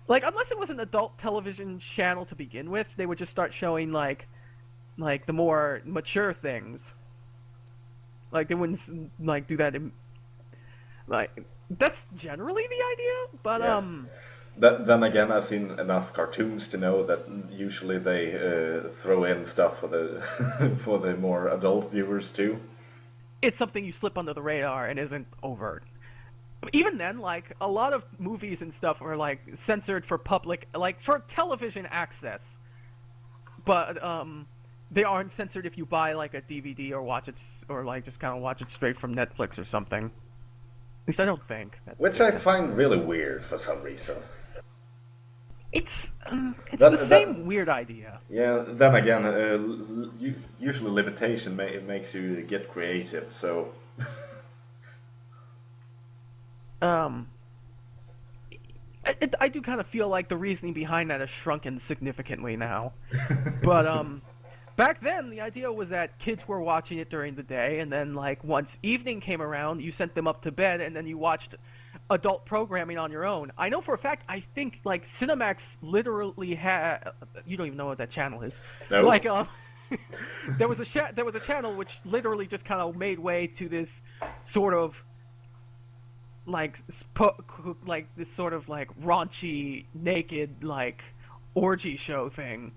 like unless it was an adult television channel to begin with, they would just start showing like the more mature things. Like they wouldn't like do that in like that's generally the idea, but Yeah. Then again, I've seen enough cartoons to know that usually they throw in stuff for the for the more adult viewers too. It's something you slip under the radar and isn't overt. But even then, like a lot of movies and stuff are like censored for public, like for television access, but they aren't censored if you buy like a DVD or watch it or like just kind of watch it straight from Netflix or something. At least I don't think that Which they're I censored. find really weird for some reason. It's the That same weird idea. Yeah. Then again, usually limitation makes you get creative. So Um, I do kind of feel like the reasoning behind that has shrunken significantly now. But back then the idea was that kids were watching it during the day, and then like once evening came around, you sent them up to bed, and then you watched adult programming on your own. I know for a fact. I think like Cinemax literally had. You don't even know what that channel is. no. Like there was a channel which literally just kind of made way to this sort of like like this sort of like raunchy naked like orgy show thing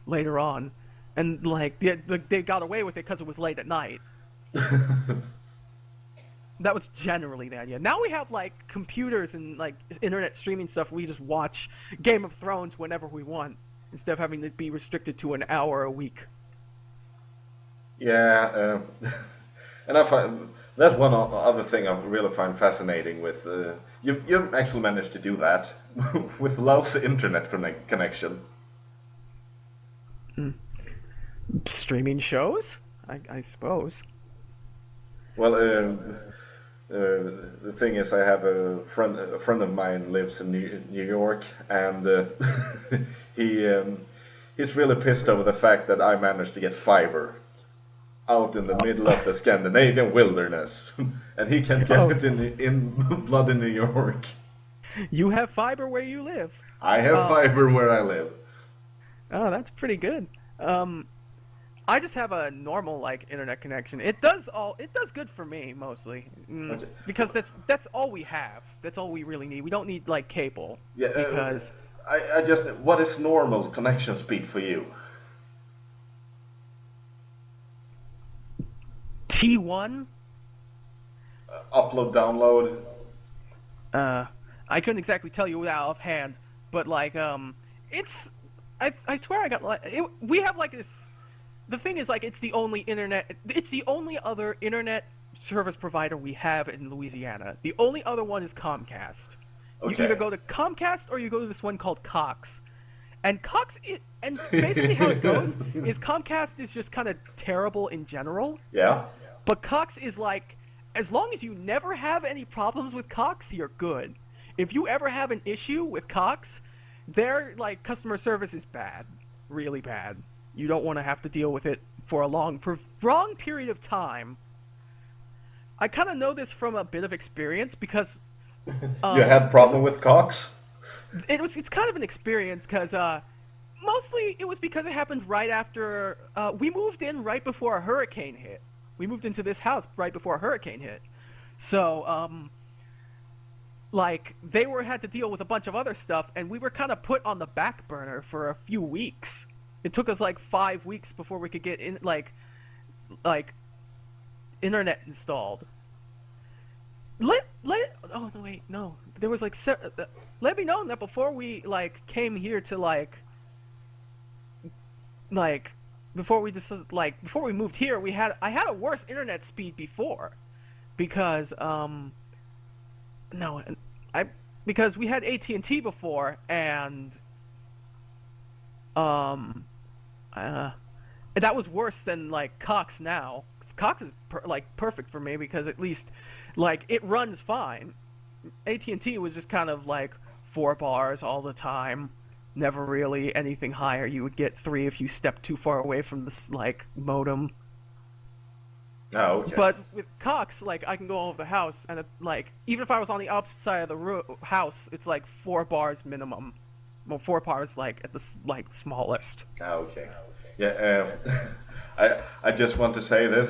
later on, and like they got away with it because it was late at night. That was generally the idea. Now we have like computers and like internet streaming stuff. We just watch Game of Thrones whenever we want instead of having to be restricted to an hour a week. Yeah, and I find that's one other thing I really find fascinating with you actually managed to do that with lousy internet connection. Mm. Streaming shows, I suppose. Well, the thing is, I have a friend of mine lives in New York, and he he's really pissed over the fact that I managed to get fiber out in the middle of the Scandinavian wilderness, and he can get Oh, it in bloody New York. you have fiber where you live. I have Um, fiber where I live. oh, that's pretty good. Um, I just have a normal like internet connection. It does good for me mostly, Okay. because that's all we have. That's all we really need. We don't need like cable Yeah, because I just what is normal connection speed for you? T1. Upload, download. Uh, I couldn't exactly tell you that offhand, but like it's I swear I got like we have like this. The thing is like it's the only internet. It's the only other internet service provider we have in Louisiana. The only other one is Comcast. You either Okay. go to Comcast or you go to this one called Cox. And and basically how it goes is Comcast is just kind of terrible in general, Yeah. but Cox is like, as long as you never have any problems with Cox, you're good. If you ever have an issue with Cox, their like customer service is bad, really bad. You don't want to have to deal with it for a long period of time. I kind of know this from a bit of experience because You had this problem is with Cox? it's kind of an experience because mostly it was because it happened right after we moved in right before a hurricane hit. We moved into this house right before a hurricane hit, so like they were had to deal with a bunch of other stuff, and we were kind of put on the back burner for a few weeks. It took us like 5 weeks before we could get in like internet installed. Let oh no wait no there was like let me know that before we like came here to like before we just like before we moved here I had a worse internet speed before because no I because we had AT&T before um uh and that was worse than like Cox now. Cox is like perfect for me because at least like it runs fine. AT&T was just kind of like 4 bars all the time, never really anything higher. You would get 3 if you stepped too far away from this like modem. Oh, okay. But with Cox, like I can go over the house and like even if I was on the opposite side of the house, it's like 4 bars minimum. Well, 4 bars like at the like smallest. Oh, okay. Yeah. I just want to say this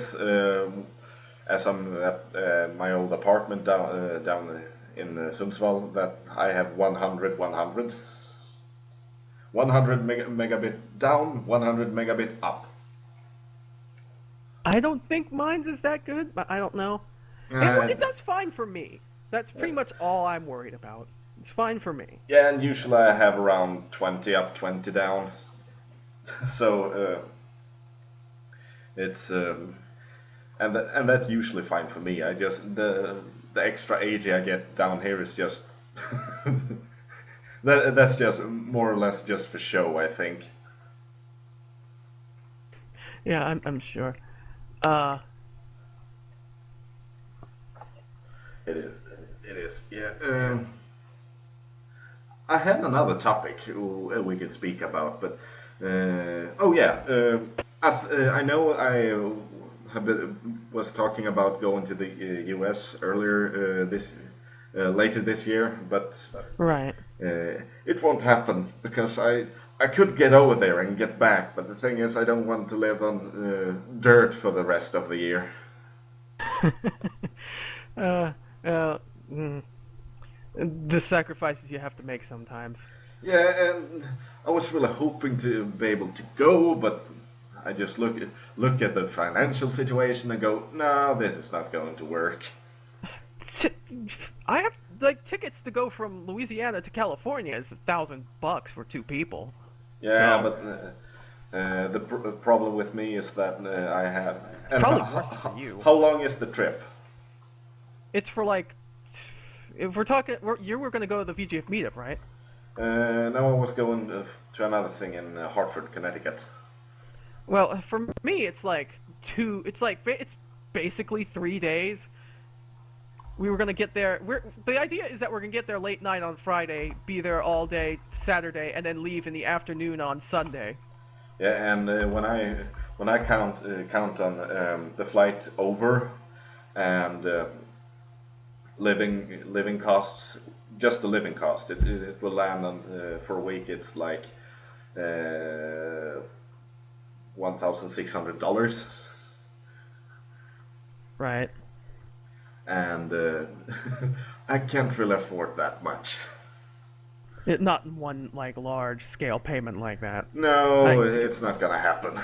as I'm at my old apartment down in Sundsvall that I have 100, 100. 100 megabit down, 100 megabit up. I don't think mine's is that good, but I don't know. It does fine for me. That's pretty much all I'm worried about. It's fine for me. Yeah, and usually I have around 20 up, 20 down. So it's and that's usually fine for me. I just the extra 80 I get down here is just that's just more or less just for show, I think. Yeah, I'm sure. Uh, It is. It is. Yeah. I had another topic we could speak about, but oh yeah, I know was talking about going to the U.S. earlier later this year, but right. it won't happen because I could get over there and get back, but the thing is I don't want to live on dirt for the rest of the year. uh, uh, mm, the sacrifices you have to make sometimes. Yeah, and I was really hoping to be able to go, but I just look at the financial situation and go, no, this is not going to work. I have like tickets to go from Louisiana to California is $1,000 for two people. Yeah, So but the problem with me is that I have. And probably worse for you. how long is the trip? It's for like, if we're talking, you were going to go to the VGF meetup, right? No, I was going to another thing in Hartford, Connecticut. Well, for me, it's like it's basically 3 days. We were gonna get there. The idea is that we're gonna get there late night on Friday, be there all day Saturday, and then leave in the afternoon on Sunday. Yeah, and when I count on the flight over and living costs, just the living cost, it will land on for a week. It's like $1,600, Right. and I can't really afford that much. Not in one like large scale payment like that. No, I, it's not gonna happen.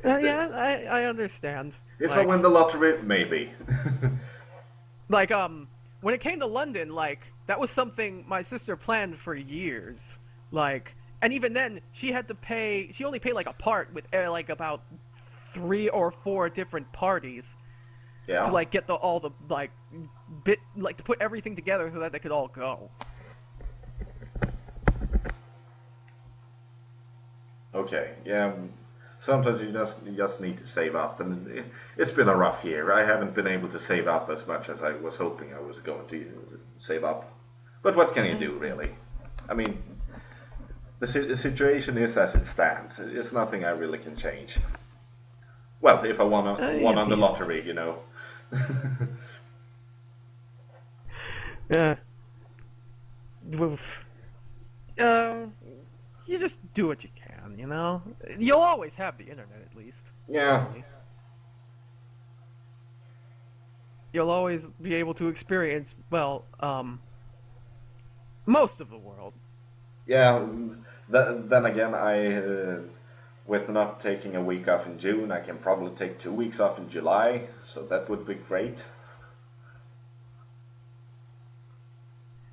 yeah, I understand. If I win the lottery, maybe. Like when it came to London, like that was something my sister planned for years. Like, and even then, she had to pay. She only paid like a part with like about 3 or 4 different parties Yeah. to like get all the like to put everything together so that they could all go. Okay. Yeah. Sometimes you just need to save up, and it's been a rough year. I haven't been able to save up as much as I was hoping I was going to save up. But what can you do, really? I mean, the situation is as it stands. It's nothing I really can change. Well, if I won on the lottery, you know. Yeah. You just do what you can, you know? You'll always have the internet, at least. Yeah. Hopefully. You'll always be able to experience, well, most of the world. Yeah. Then again, with not taking a week off in June, I can probably take 2 weeks off in July, so that would be great.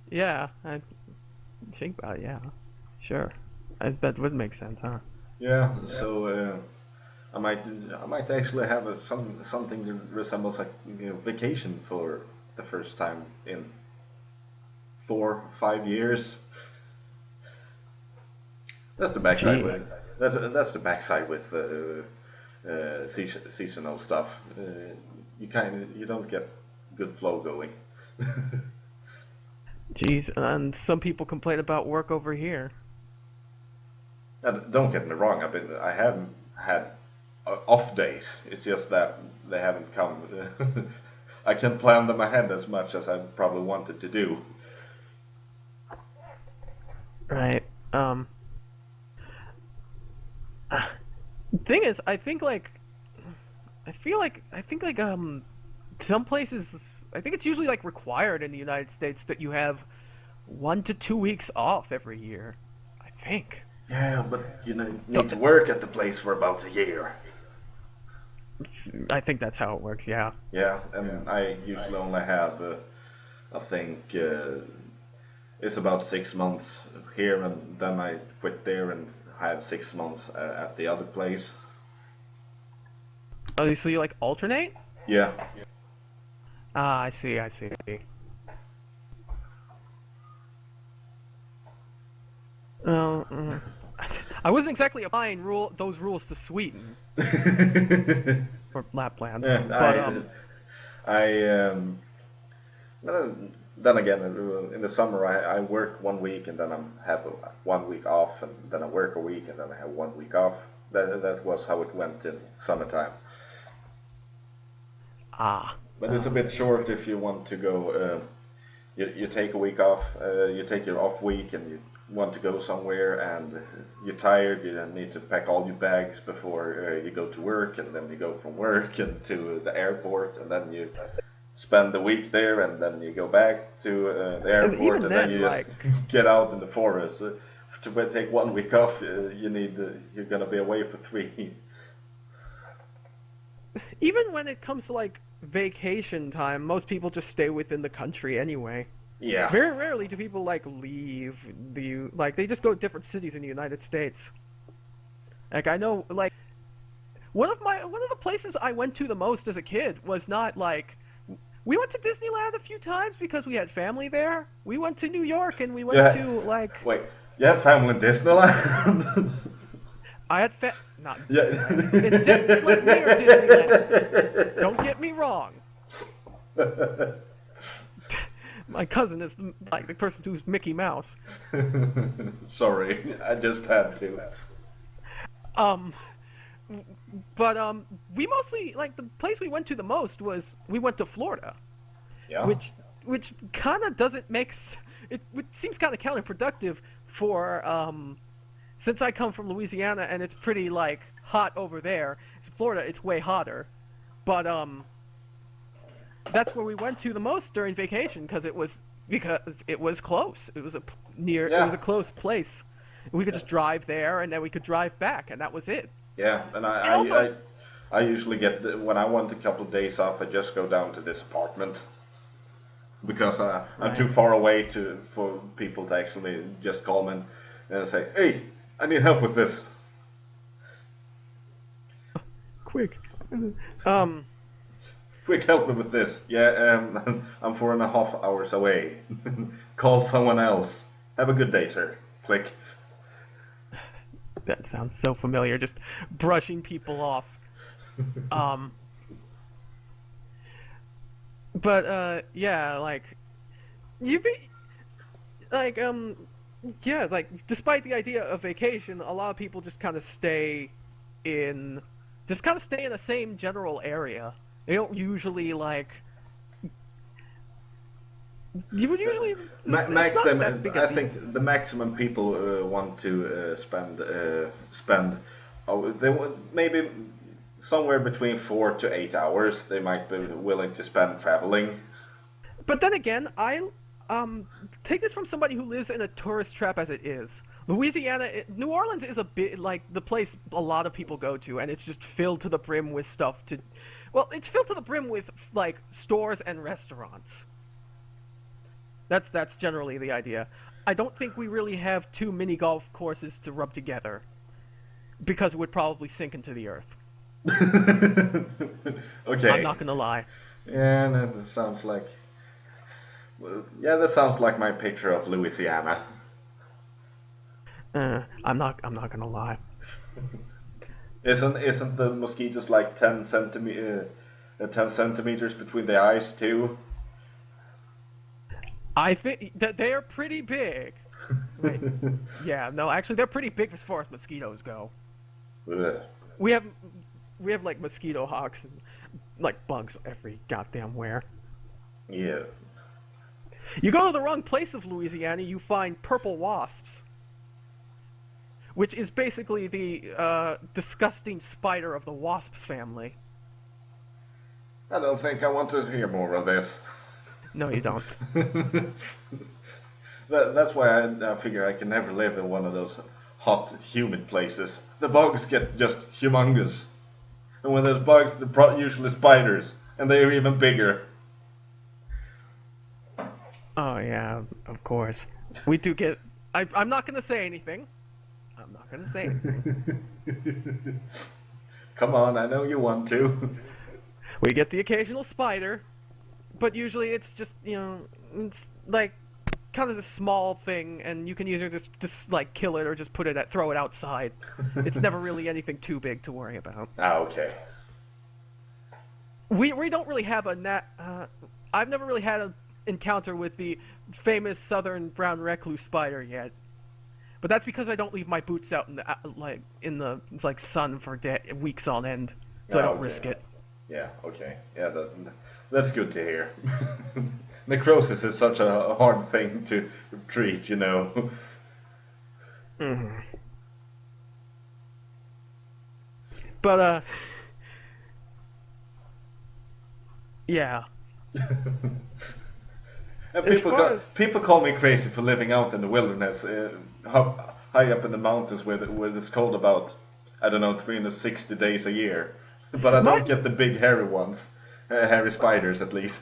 Yeah, I think about it, yeah. Sure. That would make sense, huh? Yeah. So I might actually have something that resembles a vacation for the first time in 4 5 years. That's the backside with that's the backside with seasonal stuff. You don't get good flow going. Jeez, and some people complain about work over here. And don't get me wrong. I haven't had off days. It's just that they haven't come. I can plan them ahead as much as I probably wanted to do. Right. Thing is, I think like some places I think it's usually like required in the United States that you have 1 to 2 weeks off every year. I think. Yeah, but you need Th- to work at the place for about a year. I think that's how it works. Yeah. Yeah, and I usually only have, I think, it's about 6 months here, and then I quit there and have 6 months at the other place. Oh, so you like alternate? Yeah, Ah, I see. I see. Well, I wasn't exactly applying those rules to Sweden or Lapland, and but uh, then again, in the summer I work 1 week and then I have 1 week off, and then I work a week and then I have 1 week off. That was how it went in summertime. ah, But it's a bit short if you want to go. You take a week off. You take your off week and you want to go somewhere, and you're tired. You then need to pack all your bags before you go to work, and then you go from work and to the airport, and then you spend the week there, and then you go back to the and airport, even and then then, you just like, get out in the forest. To take 1 week off, you're gonna be away for three. even when it comes to like vacation time, most people just stay within the country anyway. Yeah. Very rarely do people like leave like they just go to different cities in the United States. Like I know, like one of the places I went to the most as a kid was not like we went to Disneyland a few times because we had family there. We went to New York and we went Yeah. to like Wait. You have family in Disneyland? I had not in Yeah. Disneyland. In Disneyland near Disneyland. Don't get me wrong. My cousin is like the person who's Mickey Mouse. Sorry, I just had to. Um, but we mostly like the place we went to the most was we went to Florida, Yeah. which kind of doesn't make it seems kind of counterproductive for since I come from Louisiana and it's pretty like hot over there. It's Florida, it's way hotter, but that's where we went to the most during vacation because it was close. It was a near. It Yeah. was a close place. We could just drive there and then we could drive back, and that was it. Yeah, and And also, I usually get when I want a couple of days off, I just go down to this apartment because I'm right. too far away for people to actually just call me and say, "Hey, I need help with this." Quick. Um, Quick, help me with this. Yeah, I'm 4.5 hours away. Call someone else. Have a good day, sir. Click. that sounds so familiar. Just brushing people off. Um, but yeah, like you be like yeah, like despite the idea of vacation, a lot of people just kind of in stay in the same general area. They don't usually like. You would usually. It's not that big a I deal. think the maximum people want to spend. Oh, they want maybe somewhere between 4 to 8 hours. They might be willing to spend traveling. But then again, I take this from somebody who lives in a tourist trap as it is. New Orleans is a bit like the place a lot of people go to, and it's just filled to the brim with stuff to. Well, it's filled to the brim with like stores and restaurants. That's generally the idea. I don't think we really have two mini golf courses to rub together because it would probably sink into the earth. I'm Okay. not gonna lie. Yeah, that sounds like. Well, yeah, that sounds like my picture of Louisiana. I'm not gonna lie. Isn't the mosquitoes like 10 centimeters between the eyes too? I think that they are pretty big. Wait, yeah, no, actually, they're pretty big as far as mosquitoes go. Ugh. We have we have like mosquito hawks and like bugs every goddamn where. Yeah. You go to the wrong place of Louisiana, you find purple wasps, which is basically the disgusting spider of the wasp family. I don't think I want to hear more of this. No, you don't. That's why I figure I can never live in one of those hot, humid places. The bugs get just humongous. And when there's bugs, they're usually spiders, and they're even bigger. Oh yeah, of course. We do get. I'm not gonna say anything. I'm not gonna say anything. Come on, I know you want to. We get the occasional spider, but usually it's just it's like kind of a small thing, and you can either just like kill it or just throw it outside. It's never really anything too big to worry about. Ah, okay. We don't really have a I've never really had an encounter with the famous southern brown recluse spider yet. But that's because I don't leave my boots out in the sun for weeks on end, so I don't Okay. risk it. Yeah, okay. Yeah, that's good to hear. Necrosis is such a hard thing to treat, you know. Mm-hmm. But yeah. And As far as people call me crazy for living out in the wilderness, high up in the mountains where it's cold about, I don't know, 360 days a year. But I my don't get the big hairy ones, hairy spiders at least.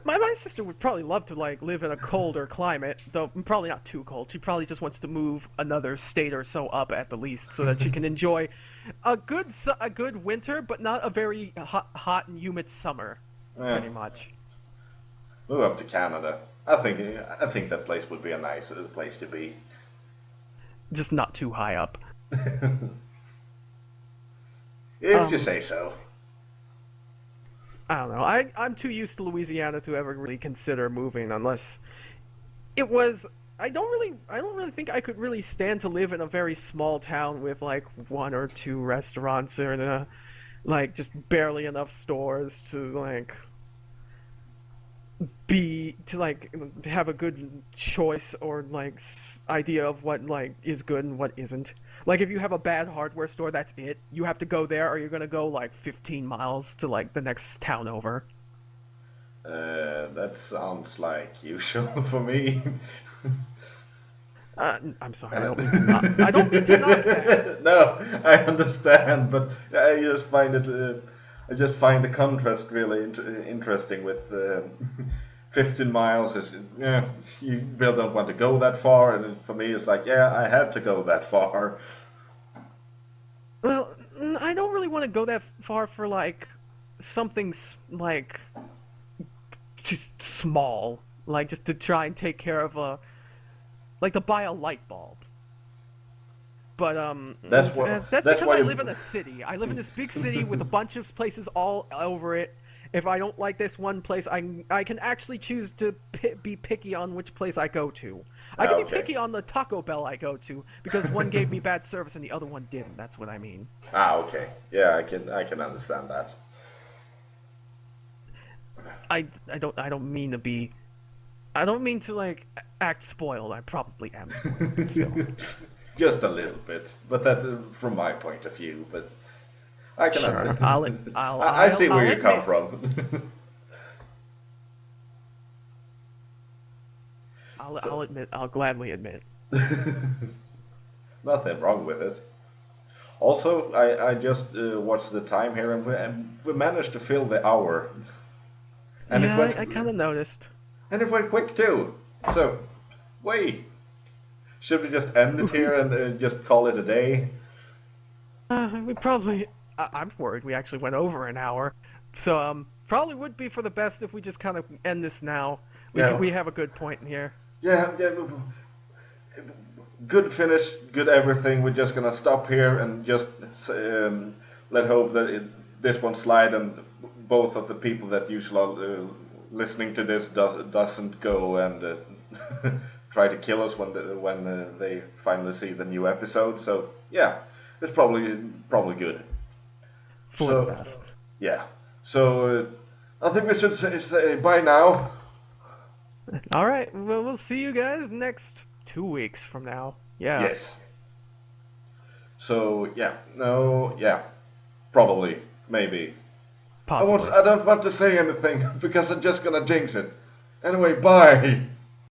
my sister would probably love to live in a colder climate, though probably not too cold. She probably just wants to move another state or so up at the least, so that she can enjoy a good winter, but not a very hot and humid summer. Yeah, Pretty much. move up to Canada. I think that place would be a nice place to be. Just not too high up. If you Um, say so. I don't know. I'm too used to Louisiana to ever really consider moving unless it was. I don't really think I could really stand to live in a very small town with like one or two restaurants or just barely enough stores to to have a good choice or idea of what is good and what isn't. Like if you have a bad hardware store, that's it. You have to go there, or you're gonna go like 15 miles to the next town over. That sounds like usual for me. I'm sorry, I don't mean to not. I don't mean to knock that. No, I understand, but I just find the contrast really interesting with 15 miles. Is yeah, you really don't want to go that far, and for me, it's like yeah, I had to go that far. Well, I don't really want to go that far for something just small, just to try and take care of to buy a light bulb. But that's That's because why I you. live in a city. I live in this big city with a bunch of places all over it. If I don't like this one place, I can actually choose to be picky on which place I go to. I can be Okay. picky on the Taco Bell I go to because one gave me bad service and the other one didn't. That's what I mean. Ah, okay. Yeah, I can understand that. I don't mean to be. I don't mean to act spoiled. I probably am spoiled, but still. Just a little bit, but that's from my point of view. But I can Sure, I see where I'll you come admit. from. I'll admit. I'll gladly admit. Nothing wrong with it. Also, I just watched the time here, and we managed to fill the hour, and Yeah, I kind of noticed. it went quick too. So, wait, should we just end it here and just call it a day? We probably. I'm worried we actually went over an hour, so probably would be for the best if we just kind of end this now. Yeah, We have a good point in here. yeah, yeah. Good finish, good everything. We're just gonna stop here and just let hope that this one slide and both of the people that usually are listening to this doesn't go and try to kill us when they finally see the new episode. So yeah, it's probably good. For the So best. yeah, so I think we should say bye now. All right. Well, we'll see you guys next 2 weeks from now. Yeah, Yes. So yeah, no, yeah, probably, maybe. possibly. I don't want to say anything because I'm just gonna jinx it. Anyway, bye.